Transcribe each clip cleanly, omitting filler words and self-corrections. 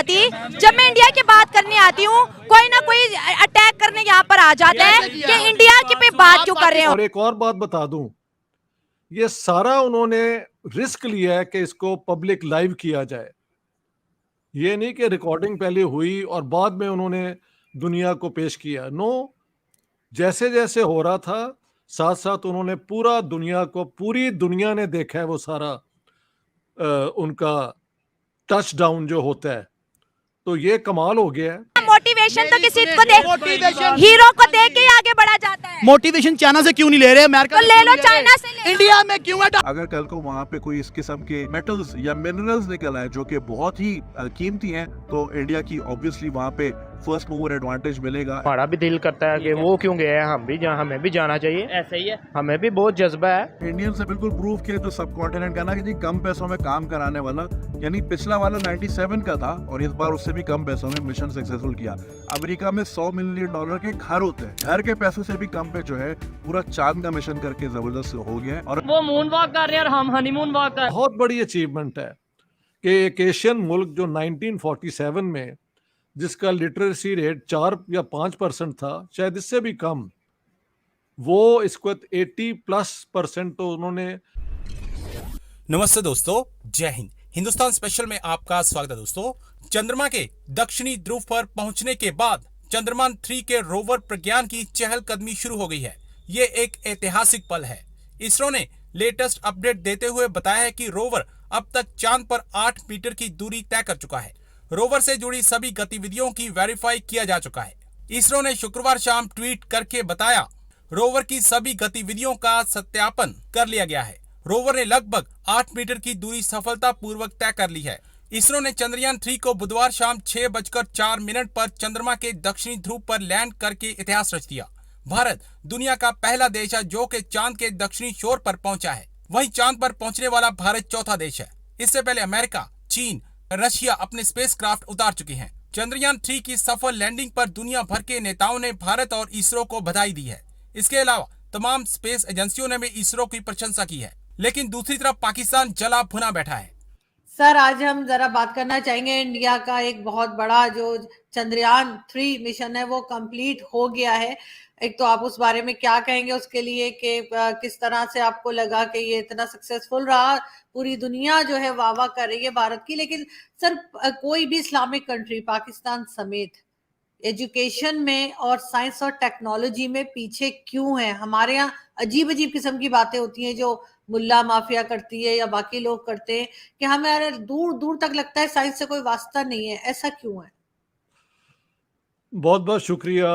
आती, जब मैं इंडिया की बात करने आती हूँ कोई ना कोई अटैक करने यहाँ पर आ जाता है कि इंडिया के पे बात क्यों कर रहे हो। और एक और बात बता दूं, ये सारा उन्होंने रिस्क लिया है कि इसको पब्लिक लाइव किया जाए। ये नहीं कि रिकॉर्डिंग पहले हुई और बाद में उन्होंने दुनिया को पेश किया। नो, जैसे जैसे हो रहा था साथ साथ उन्होंने पूरी दुनिया ने देखा है वो सारा उनका टच डाउन जो होता है। तो ये कमाल हो गया है। मोटिवेशन तो किसी को हीरो को देख के ही आगे बढ़ा जाता है। मोटिवेशन चाइना से क्यों नहीं ले रहे, अमेरिका तो ले लो, चाइना से ले लो। इंडिया में क्यों है? अगर कल को वहाँ पे कोई इस किस्म के मेटल्स या मिनरल्स निकल आए जो कि बहुत ही कीमती हैं, तो इंडिया की ऑब्वियसली वहाँ पे फर्स्ट मूवर एडवांटेज मिलेगा। हमारा भी दिल करता है कि वो क्यों गए हैं, हमें भी जाना चाहिए। ऐसा ही है, हमें भी बहुत जज्बा है। इंडियन से बिल्कुल प्रूव किया जो सब कॉन्टिनेंट का ना कि जी कम पैसों में काम कराने वाला, यानी पिछला वाला 97 का था और इस बार उससे भी कम पैसों में मिशन सक्सेसफुल किया। अमेरिका में $100 मिलियन के घर होते हैं, घर के पैसों से भी कम पे जो है पूरा चांद का मिशन करके जबरदस्त हो गया है। और वो मून वॉक कर रहे हैं और हम हनीमून वॉक कर रहे हैं। बहुत बड़ी अचीवमेंट है कि एक एशियन मुल्क जो 1947 में जिसका लिटरेसी रेट 4 या 5% था, शायद इससे भी कम, वो इसको 80+% तो उन्होंने। नमस्ते दोस्तों, जय हिंद। हिंदुस्तान स्पेशल में आपका स्वागत है दोस्तों। चंद्रमा के दक्षिणी ध्रुव पर पहुंचने के बाद चंद्रयान 3 के रोवर प्रज्ञान की चहलकदमी शुरू हो गई है। ये एक ऐतिहासिक पल है। इसरो ने लेटेस्ट अपडेट देते हुए बताया है कि रोवर अब तक चांद पर 8 मीटर की दूरी तय कर चुका है। रोवर से जुड़ी सभी गतिविधियों की वेरीफाई किया जा चुका है। इसरो ने शुक्रवार शाम ट्वीट करके बताया, रोवर की सभी गतिविधियों का सत्यापन कर लिया गया है। रोवर ने लगभग 8 मीटर की दूरी सफलतापूर्वक तय कर ली है। इसरो ने चंद्रयान 3 को बुधवार शाम 6:04 पर चंद्रमा के दक्षिणी ध्रुव पर लैंड करके इतिहास रच दिया। भारत दुनिया का पहला देश है जो कि चांद के दक्षिणी छोर पर पहुंचा है। वहीं चांद पर पहुंचने वाला भारत चौथा देश है। इससे पहले अमेरिका, चीन, रशिया अपने स्पेसक्राफ्ट उतार चुके हैं। चंद्रयान 3 की सफल लैंडिंग पर दुनिया भर के नेताओं ने भारत और इसरो को बधाई दी है। इसके अलावा तमाम स्पेस एजेंसियों ने भी इसरो की प्रशंसा की है। लेकिन दूसरी तरफ पाकिस्तान जला भुना बैठा है। सर, आज हम जरा बात करना चाहेंगे इंडिया का एक बहुत बड़ा जो चंद्रयान 3 मिशन है वो कंप्लीट हो गया है। एक तो आप उस बारे में क्या कहेंगे उसके लिए कि किस तरह से आपको लगा कि ये इतना सक्सेसफुल रहा। पूरी दुनिया जो है वाह वाह कर रही है भारत की, लेकिन सर कोई भी इस्लामिक कंट्री पाकिस्तान समेत एजुकेशन में और साइंस और टेक्नोलॉजी में पीछे क्यों है? हमारे यहाँ अजीब अजीब किस्म की बातें होती हैं जो मुल्ला माफिया करती है या बाकी लोग करते हैं कि हमें दूर दूर तक लगता है साइंस से कोई वास्ता नहीं है। ऐसा क्यों है? बहुत बहुत शुक्रिया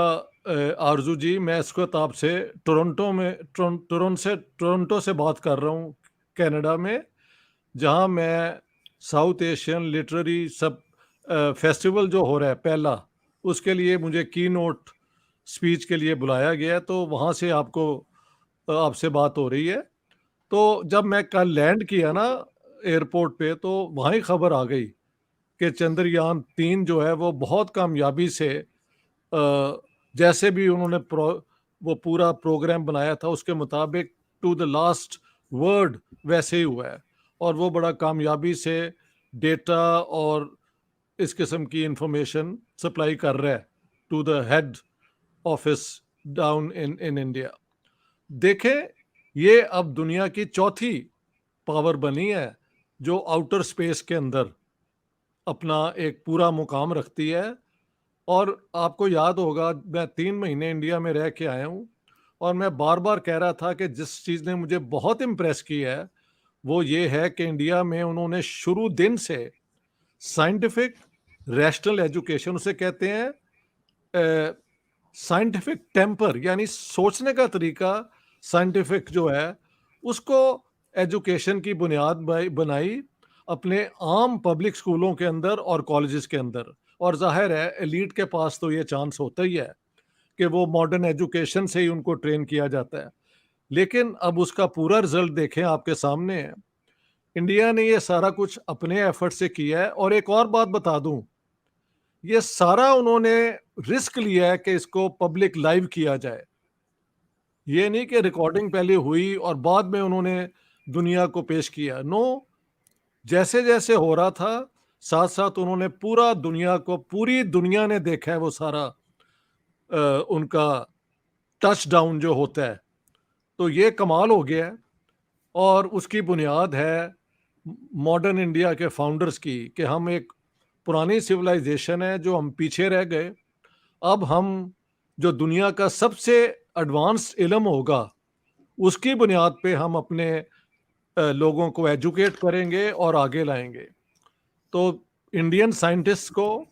आरजू जी। मैं इस वक्त आपसे टोरंटो से बात कर रहा हूँ, कनाडा में, जहाँ मैं साउथ एशियन लिटरेरी सब फेस्टिवल जो हो रहा है पहला, उसके लिए मुझे की नोट स्पीच के लिए बुलाया गया है। तो वहाँ से आपसे बात हो रही है। तो जब मैं कल लैंड किया ना एयरपोर्ट पे, तो वहाँ ही खबर आ गई कि चंद्रयान 3 जो है वो बहुत कामयाबी से जैसे भी उन्होंने वो पूरा प्रोग्राम बनाया था उसके मुताबिक टू द लास्ट वर्ड वैसे ही हुआ है। और वो बड़ा कामयाबी से डेटा और इस किस्म की इंफॉर्मेशन सप्लाई कर रहा है to the head office down in India. देखें, ये अब दुनिया की चौथी पावर बनी है जो आउटर स्पेस के अंदर अपना एक पूरा मुकाम रखती है। और आपको याद होगा, मैं 3 महीने इंडिया में रह के आया हूँ और मैं बार बार कह रहा था कि जिस चीज़ ने मुझे बहुत इम्प्रेस किया है वो ये है कि इंडिया में उन्होंने शुरू दिन से साइंटिफिक रैशनल एजुकेशन, उसे कहते हैं साइंटिफिक टेम्पर, यानी सोचने का तरीका साइंटिफिक जो है, उसको एजुकेशन की बुनियाद बनाई अपने आम पब्लिक स्कूलों के अंदर और कॉलेजेस के अंदर। और जाहिर है एलीट के पास तो ये चांस होता ही है कि वो मॉडर्न एजुकेशन से ही उनको ट्रेन किया जाता है। लेकिन अब उसका पूरा रिजल्ट देखें, आपके सामने है। इंडिया ने ये सारा कुछ अपने एफर्ट से किया है। और एक और बात बता दूं, ये सारा उन्होंने रिस्क लिया है कि इसको पब्लिक लाइव किया जाए। ये नहीं कि रिकॉर्डिंग पहले हुई और बाद में उन्होंने दुनिया को पेश किया। नो, जैसे जैसे हो रहा था साथ साथ उन्होंने पूरी दुनिया ने देखा है वो सारा उनका टच डाउन जो होता है, तो ये कमाल हो गया है। और उसकी बुनियाद है मॉडर्न इंडिया के फाउंडर्स की, कि हम एक पुरानी सिविलाइजेशन है जो हम पीछे रह गए, अब हम जो दुनिया का सबसे एडवांस्ड इल्म होगा उसकी बुनियाद पे हम अपने लोगों को एजुकेट करेंगे और आगे लाएंगे। तो इंडियन साइंटिस्ट को,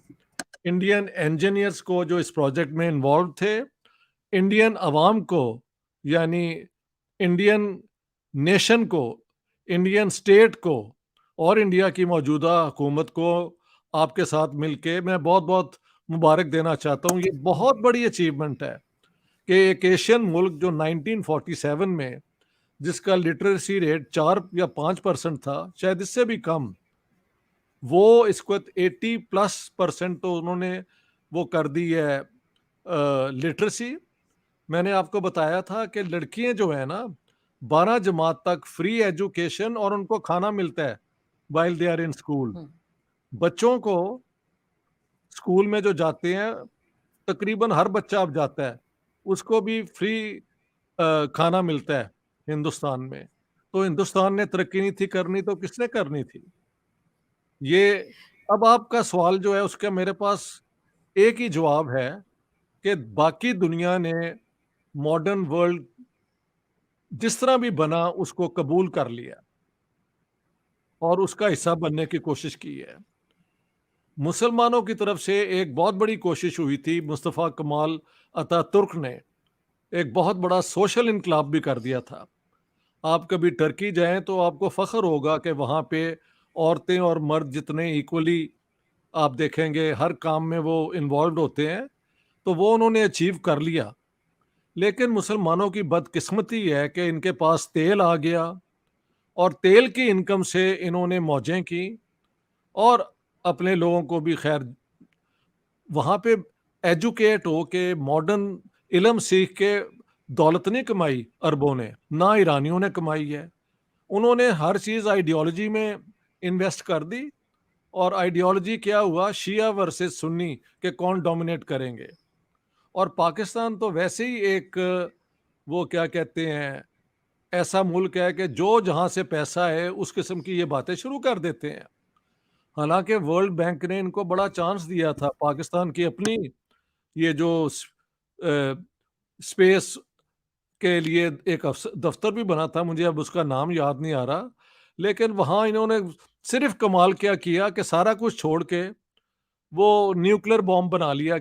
इंडियन इंजीनियर्स को जो इस प्रोजेक्ट में इन्वॉल्व थे, इंडियन अवाम को यानी इंडियन नेशन को, इंडियन स्टेट को और इंडिया की मौजूदा हुकूमत को आपके साथ मिलके मैं बहुत बहुत मुबारक देना चाहता हूँ। ये बहुत बड़ी अचीवमेंट है कि एक एशियन मुल्क जो 1947 में जिसका लिटरेसी रेट 4 या 5% था, शायद इससे भी कम, वो इसको 80+% तो उन्होंने वो कर दी है लिटरेसी। मैंने आपको बताया था कि लड़कियां जो है ना 12 जमात तक फ्री एजुकेशन और उनको खाना मिलता है while they are in school. बच्चों को स्कूल में जो जाते हैं, तकरीबन हर बच्चा अब जाता है, उसको भी फ्री खाना मिलता है हिंदुस्तान में। तो हिंदुस्तान ने तरक्की नहीं थी करनी तो किसने करनी थी? ये अब आपका सवाल जो है उसका मेरे पास एक ही जवाब है कि बाकी दुनिया ने मॉडर्न वर्ल्ड जिस तरह भी बना उसको कबूल कर लिया और उसका हिस्सा बनने की कोशिश की है। मुसलमानों की तरफ से एक बहुत बड़ी कोशिश हुई थी, मुस्तफ़ा कमाल अतातुर्क ने एक बहुत बड़ा सोशल इनकलाब भी कर दिया था। आप कभी टर्की जाएं तो आपको फ़ख्र होगा कि वहाँ पे औरतें और मर्द जितने इक्वली आप देखेंगे हर काम में वो इन्वॉल्व होते हैं, तो वो उन्होंने अचीव कर लिया। लेकिन मुसलमानों की बदकिस्मती है कि इनके पास तेल आ गया और तेल की इनकम से इन्होंने मौजें की और अपने लोगों को भी खैर वहाँ पे एजुकेट हो के मॉडर्न इल्म सीख के दौलत नहीं कमाई अरबों ने, ना ईरानियों ने कमाई है। उन्होंने हर चीज़ आइडियोलॉजी में इन्वेस्ट कर दी और आइडियोलॉजी क्या हुआ, शिया वर्सेस सुन्नी के कौन डोमिनेट करेंगे। और पाकिस्तान तो वैसे ही एक वो क्या कहते हैं ऐसा मुल्क है कि जो जहाँ से पैसा है उस किस्म की ये बातें शुरू कर देते हैं। हालांकि वर्ल्ड बैंक ने इनको बड़ा चांस दिया था, पाकिस्तान की अपनी ये जो स्पेस के लिए एक दफ्तर भी बना था, मुझे अब उसका नाम याद नहीं आ रहा, लेकिन वहाँ इन्होंने सिर्फ कमाल क्या किया कि सारा कुछ छोड़ के वो न्यूक्लियर बॉम्ब बना लिया।